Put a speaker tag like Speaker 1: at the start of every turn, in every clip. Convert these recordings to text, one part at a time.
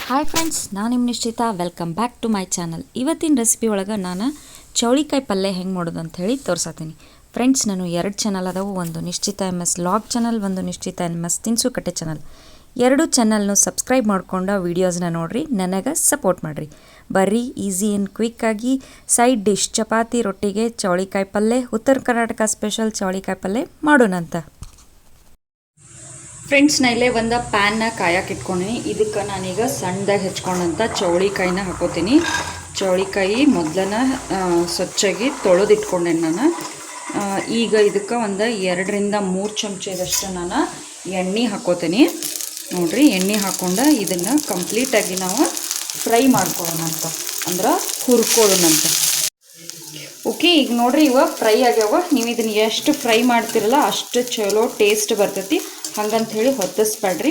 Speaker 1: Hi friends, ನಾನು ನಿಮ್ಮ Nishchita. Welcome back to my channel. ಇವತ್ತಿನ ರೆಸಿಪಿ ಒಳಗೆ ನಾನು ಚೌಳಿಕಾಯಿ ಪಲ್ಯ ಹೆಂಗೆ ಮಾಡೋದು ಅಂತ ಹೇಳಿ ತೋರ್ಸತ್ತೀನಿ. ಫ್ರೆಂಡ್ಸ್, ನಾನು 2 ಚಾನಲ್ ಅದಾವು. ಒಂದು ನಿಶ್ಚಿತಾ MS ಲಾಗ್ ಚಾನಲ್, ಒಂದು ನಿಶ್ಚಿತಾ MS ತಿನಿಸು ಕಟ್ಟೆ ಚಾನಲ್. 2 ಚಾನಲ್ನು ಸಬ್ಸ್ಕ್ರೈಬ್ ಮಾಡ್ಕೊಂಡು ವೀಡಿಯೋಸ್ನ ನೋಡಿರಿ, ನನಗೆ ಸಪೋರ್ಟ್ ಮಾಡಿರಿ. ಬರ್ರಿ, ಈಸಿ ಆ್ಯಂಡ್ ಕ್ವಿಕ್ಕಾಗಿ ಸೈಡ್ ಡಿಶ್ ಚಪಾತಿ ರೊಟ್ಟಿಗೆ ಚೌಳಿಕಾಯಿ ಪಲ್ಯ, ಉತ್ತರ ಕರ್ನಾಟಕ ಸ್ಪೆಷಲ್ ಚೌಳಿಕಾಯಿ ಪಲ್ಯ ಮಾಡೋಣಂತ. ಫ್ರೆಂಡ್ಸ್, ನಾ ಇಲ್ಲೇ ಒಂದು ಪ್ಯಾನ್ನ ಕಾಯಕ್ಕೆ ಇಟ್ಕೊಂಡಿನಿ. ಇದಕ್ಕೆ ನಾನೀಗ ಸಣ್ಣದಾಗಿ ಹೆಚ್ಕೊಂಡಂಥ ಚೌಳಿಕಾಯಿನ ಹಾಕೋತೀನಿ. ಚೌಳಿಕಾಯಿ ಮೊದಲನ ಸ್ವಚ್ಛಾಗಿ ತೊಳೆದಿಟ್ಕೊಂಡೇನೆ ನಾನು. ಈಗ ಇದಕ್ಕೆ ಒಂದು 2-3 ಚಮಚದಷ್ಟು ನಾನು ಎಣ್ಣೆ ಹಾಕೋತೀನಿ. ನೋಡಿರಿ, ಎಣ್ಣೆ ಹಾಕ್ಕೊಂಡು ಇದನ್ನು ಕಂಪ್ಲೀಟಾಗಿ ನಾವು ಫ್ರೈ ಮಾಡ್ಕೊಳ್ಳೋಣಂತ, ಅಂದ್ರೆ ಹುರ್ಕೊಳ್ಳೋಣಂತ. ಓಕೆ, ಈಗ ನೋಡಿರಿ, ಇವ ಫ್ರೈ ಆಗ್ಯಾವ. ನೀವು ಇದನ್ನು ಎಷ್ಟು ಫ್ರೈ ಮಾಡ್ತಿರಲ್ಲ ಅಷ್ಟು ಚಲೋ ಟೇಸ್ಟ್ ಬರ್ತೈತಿ. ಹಂಗಂಥೇಳಿ ಹೊತ್ತಿಸ್ಬೇಡ್ರಿ.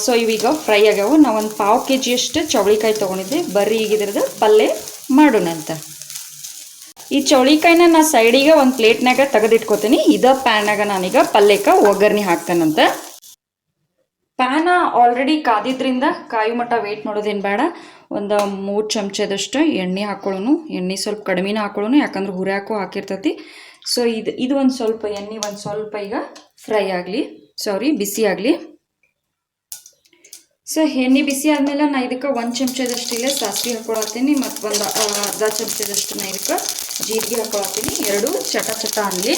Speaker 1: ಸೊ ಇವೀಗ ಫ್ರೈ ಆಗ್ಯಾವ. ನಾವು ಒಂದು 1/2 kg ಅಷ್ಟು ಚೌಳಿಕಾಯಿ ತೊಗೊಂಡಿದ್ದೆ. ಬರ್ರಿ, ಈಗ ಇದ್ರದ್ದು ಪಲ್ಯ ಮಾಡೋಣಂತ. ಈ ಚೌಳಿಕಾಯಿನ ನಾ ಸೈಡಿಗೆ ಒಂದು ಪ್ಲೇಟ್ನಾಗ ತೆಗೆದಿಟ್ಕೋತೀನಿ. ಇದ ಪ್ಯಾನಾಗ ನಾನೀಗ ಪಲ್ಯಕ್ಕೆ ಒಗ್ಗರಣೆ ಹಾಕ್ತೇನಂತ. ಪ್ಯಾನ ಆಲ್ರೆಡಿ ಕಾದಿದ್ರಿಂದ ಕಾಯಿ ಮಟ್ಟ ವೆಯ್ಟ್ ಮಾಡೋದೇನು ಬೇಡ. ಒಂದು 3 ಚಮಚದಷ್ಟು ಎಣ್ಣೆ ಹಾಕೊಳ್ಳೋನು. ಎಣ್ಣೆ ಸ್ವಲ್ಪ ಕಡಿಮೆನ ಹಾಕೊಳ್ಳೋನು, ಯಾಕಂದ್ರೆ ಹುರಿಯಾಕೋ ಹಾಕಿರ್ತೈತಿ. ಸೊ ಇದು ಒಂದು ಸ್ವಲ್ಪ ಎಣ್ಣೆ ಒಂದು ಸ್ವಲ್ಪ ಈಗ ಫ್ರೈ ಆಗಲಿ, ಬಿಸಿ ಆಗಲಿ. ಸೊ ಎಣ್ಣೆ ಬಿಸಿ ಆದಮೇಲೆ ನಾ ಇದಕ್ಕೆ 1 ಚಮಚದಷ್ಟು ಇಲ್ಲೇ ಸಾಸಿವೆ ಹಾಕೊಳತ್ತೀನಿ, ಮತ್ತು ಒಂದು ಅರ್ಧ ಚಮಚದಷ್ಟು ನಾ ಇದಕ್ಕೆ ಜೀರಿಗೆ ಹಾಕೊಳತ್ತೀನಿ. 2 ಚಟ ಅನ್ನಲಿ.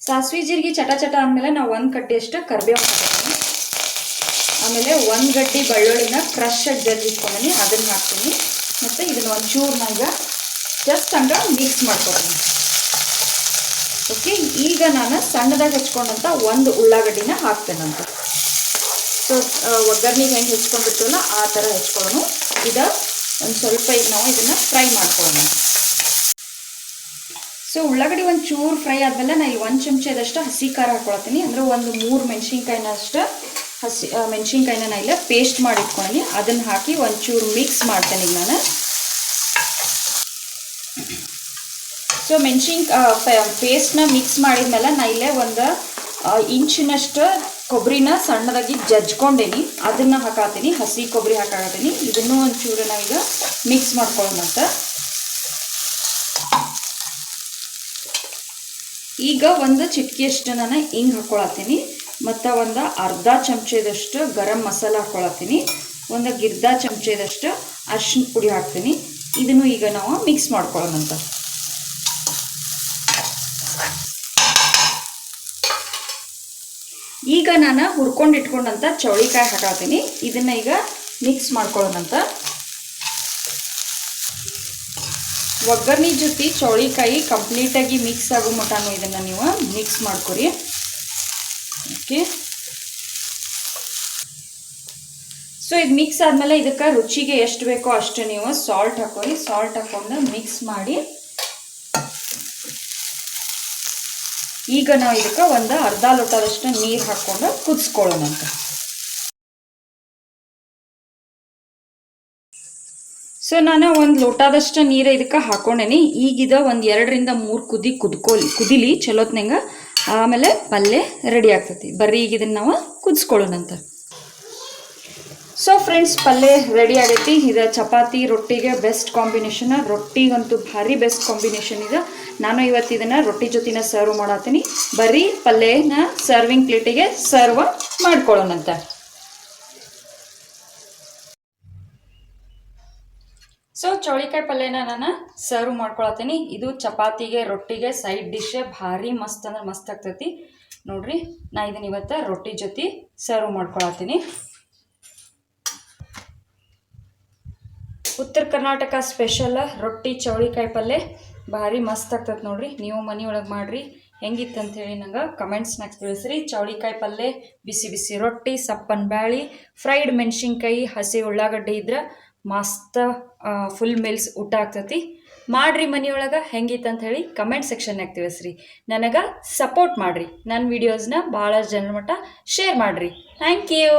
Speaker 1: ಸಾಸಿವೆ ಜೀರಿಗೆ ಚಟ ಆದಮೇಲೆ ನಾವು 1 ಕಡ್ಡಿಯಷ್ಟು ಕರಿಬೇವು ಹಾಕ್ತೀನಿ. ಆಮೇಲೆ 1 ಗಡ್ಡೆ ಬೆಳ್ಳುಳ್ಳಿನ ಕ್ರಶ್ ಜಜ್ಜಿಟ್ಕೊಂಡಿ ಅದನ್ನು ಹಾಕ್ತೀನಿ. ಮತ್ತು ಇದನ್ನು ಒಂಚೂರು ಈಗ ಜಸ್ಟ್ ಹಂಗೆ ಮಿಕ್ಸ್ ಮಾಡ್ಕೊತೀನಿ. ಓಕೆ, ಈಗ ನಾನು ಸಣ್ಣದಾಗಿ ಹೆಚ್ಕೊಂಡಂಥ 1 ಉಳ್ಳಾಗಡ್ಡಿನ ಹಾಕ್ತೇನಂತ. ಸೊ ಒಗ್ಗರಣೆಗೆ ಹೆಂಗೆ ಹೆಚ್ಕೊಂಡಿರ್ತೀವಲ್ಲ ಆ ಥರ ಹೆಚ್ಕೊಳ್ಳೋಣ. ಇದು ಒಂದು ಸ್ವಲ್ಪ ಈಗ ನಾವು ಇದನ್ನು ಫ್ರೈ ಮಾಡ್ಕೊಳ್ಳೋಣ. ಸೊ ಉಳ್ಳಾಗಡ್ಡಿ ಒಂದು ಚೂರು ಫ್ರೈ ಆದಮೇಲೆ ನಾನು ಇಲ್ಲಿ 1 ಚಮಚದಷ್ಟು ಹಸಿ ಖಾರ ಹಾಕ್ಕೊಳ್ತೀನಿ. ಅಂದರೆ ಒಂದು 3 ಮೆಣಸಿನ್ಕಾಯಿನಷ್ಟು ಮೆಣಸಿನ್ಕಾಯಿನ ನಾನು ಇಲ್ಲ ಪೇಸ್ಟ್ ಮಾಡಿ ಇಟ್ಕೊಂಡು ಅದನ್ನು ಹಾಕಿ ಒಂಚೂರು ಮಿಕ್ಸ್ ಮಾಡ್ತೇನೆ ಈಗ ನಾನು. ಸೊ ಪೇಸ್ಟ್ನ ಮಿಕ್ಸ್ ಮಾಡಿದ್ಮೇಲೆ ನಾ ಇಲ್ಲೇ ಒಂದು ಇಂಚಿನಷ್ಟು ಕೊಬ್ಬರಿನ ಸಣ್ಣದಾಗಿ ಜಜ್ಕೊಂಡೇನಿ, ಅದನ್ನು ಹಾಕಾತೀನಿ. ಹಸಿ ಕೊಬ್ಬರಿ ಹಾಕಾತೀನಿ. ಇದನ್ನು ಒಂಚೂರು ನಾವೀಗ ಮಿಕ್ಸ್ ಮಾಡ್ಕೊಳ್ಳೋಣಂತ. ಈಗ ಒಂದು ಚಿಟಿಕೆಯಷ್ಟು ನಾನು ಹಿಂಗೆ ಹಾಕ್ಕೊಳತ್ತೀನಿ, ಮತ್ತು ಒಂದು ಅರ್ಧ ಚಮಚದಷ್ಟು ಗರಂ ಮಸಾಲ ಹಾಕ್ಕೊಳತ್ತೀನಿ, ಒಂದು 1/2 ಚಮಚದಷ್ಟು ಅರಿಶಿನ ಪುಡಿ ಹಾಕ್ತೀನಿ. ಇದನ್ನು ಈಗ ನಾವು ಮಿಕ್ಸ್ ಮಾಡ್ಕೊಳ್ಳೋಣಂತ. ಈಗ ನಾನು ಹುರ್ಕೊಂಡು ಇಟ್ಕೊಂಡಂಥ ಚೌಳಿಕಾಯಿ ಹಾಕಾತೀನಿ. ಇದನ್ನು ಈಗ ಮಿಕ್ಸ್ ಮಾಡ್ಕೊಳ್ಳೋಣಂತ. ಒಗ್ಗರಣೆ ಜೊತೆ ಚೌಳಿಕಾಯಿ ಕಂಪ್ಲೀಟಾಗಿ ಮಿಕ್ಸ್ ಆಗೋ ಮಟನೂ ಇದನ್ನು ನೀವು ಮಿಕ್ಸ್ ಮಾಡ್ಕೊರಿ. ಓಕೆ, ಸೊ ಇದು ಮಿಕ್ಸ್ ಆದಮೇಲೆ ಇದಕ್ಕೆ ರುಚಿಗೆ ಎಷ್ಟು ಬೇಕೋ ಅಷ್ಟು ನೀವು ಸಾಲ್ಟ್ ಹಾಕೋರಿ. ಸಾಲ್ಟ್ ಹಾಕೊಂಡು ಮಿಕ್ಸ್ ಮಾಡಿ ಈಗ ನಾವು ಇದಕ್ಕೆ ಒಂದು ಅರ್ಧ ಲೋಟದಷ್ಟು ನೀರು ಹಾಕ್ಕೊಂಡು ಕುದಿಸ್ಕೊಳ್ಳೋಣಂತ. ಸೊ ನಾನು ಒಂದು ಲೋಟದಷ್ಟು ನೀರು ಇದಕ್ಕೆ ಹಾಕೊಂಡೇನಿ. ಈಗಿದ ಒಂದು 2-3 ಕುದಿಲಿ ಚಲೋತ್ನಂಗೆ. ಆಮೇಲೆ ಪಲ್ಯ ರೆಡಿ ಆಗ್ತೈತಿ. ಬರ್ರಿ, ಈಗ ಇದನ್ನು ನಾವು ಕುದಿಸ್ಕೊಳ್ಳೋಣಂತ. ಸೊ ಫ್ರೆಂಡ್ಸ್, ಪಲ್ಯ ರೆಡಿ ಆಗೈತಿ. ಇದು ಚಪಾತಿ ರೊಟ್ಟಿಗೆ ಬೆಸ್ಟ್ ಕಾಂಬಿನೇಷನ್. ರೊಟ್ಟಿಗಂತೂ ಭಾರಿ ಬೆಸ್ಟ್ ಕಾಂಬಿನೇಷನ್ ಇದೆ. ನಾನು ಇವತ್ತು ಇದನ್ನು ರೊಟ್ಟಿ ಜೊತೆನ ಸರ್ವ್ ಮಾಡತ್ತೀನಿ. ಬರ್ರಿ, ಪಲ್ಯನ ಸರ್ವಿಂಗ್ ಪ್ಲೇಟಿಗೆ ಸರ್ವ್ ಮಾಡ್ಕೊಳ್ಳೋಣಂತ. ಸೊ ಚೌಳಿಕಾಯಿ ಪಲ್ಯನ ನಾನು ಸರ್ವ್ ಮಾಡ್ಕೊಳತ್ತೀನಿ. ಇದು ಚಪಾತಿಗೆ ರೊಟ್ಟಿಗೆ ಸೈಡ್ ಡಿಶ್ ಭಾರಿ ಮಸ್ತ್ ಅಂದ್ರೆ ಮಸ್ತ್ ಆಗ್ತೈತಿ. ನೋಡ್ರಿ, ನಾ ಇದನ್ನ ಇವತ್ತು ರೊಟ್ಟಿ ಜೊತೆ ಸರ್ವ್ ಮಾಡ್ಕೊಳತ್ತೀನಿ. ಉತ್ತರ ಕರ್ನಾಟಕ ಸ್ಪೆಷಲ್ ರೊಟ್ಟಿ ಚೌಳಿಕಾಯಿ ಪಲ್ಯ ಭಾರಿ ಮಸ್ತ್ ಆಗ್ತದೆ ನೋಡ್ರಿ. ನೀವು ಮನೆಯೊಳಗೆ ಮಾಡಿರಿ. ಹೆಂಗಿತ್ತು ಅಂಥೇಳಿ ನಂಗೆ ಕಮೆಂಟ್ಸ್ನಾಗ ತಿಳಿಸ್ರಿ. ಚೌಳಿಕಾಯಿ ಪಲ್ಯ, ಬಿಸಿ ಬಿಸಿ ರೊಟ್ಟಿ, ಸಪ್ಪನ ಬ್ಯಾಳಿ, ಫ್ರೈಡ್ ಮೆಣಸಿನ್ಕಾಯಿ, ಹಸಿ ಉಳ್ಳಾಗಡ್ಡಿ ಇದ್ರೆ ಮಸ್ತ್ ಫುಲ್ ಮೀಲ್ಸ್ ಊಟ ಆಗ್ತೈತಿ. ಮಾಡಿರಿ ಮನೆಯೊಳಗೆ. ಹೆಂಗಿತ್ತು ಅಂತ ಹೇಳಿ ಕಮೆಂಟ್ ಸೆಕ್ಷನ್ನಾಗ ತಿಳಿಸ್ರಿ. ನನಗೆ ಸಪೋರ್ಟ್ ಮಾಡಿರಿ. ನನ್ನ ವೀಡಿಯೋಸ್ನ ಭಾಳ ಜನರ ಮಟ್ಟ ಶೇರ್ ಮಾಡಿರಿ. Thank you.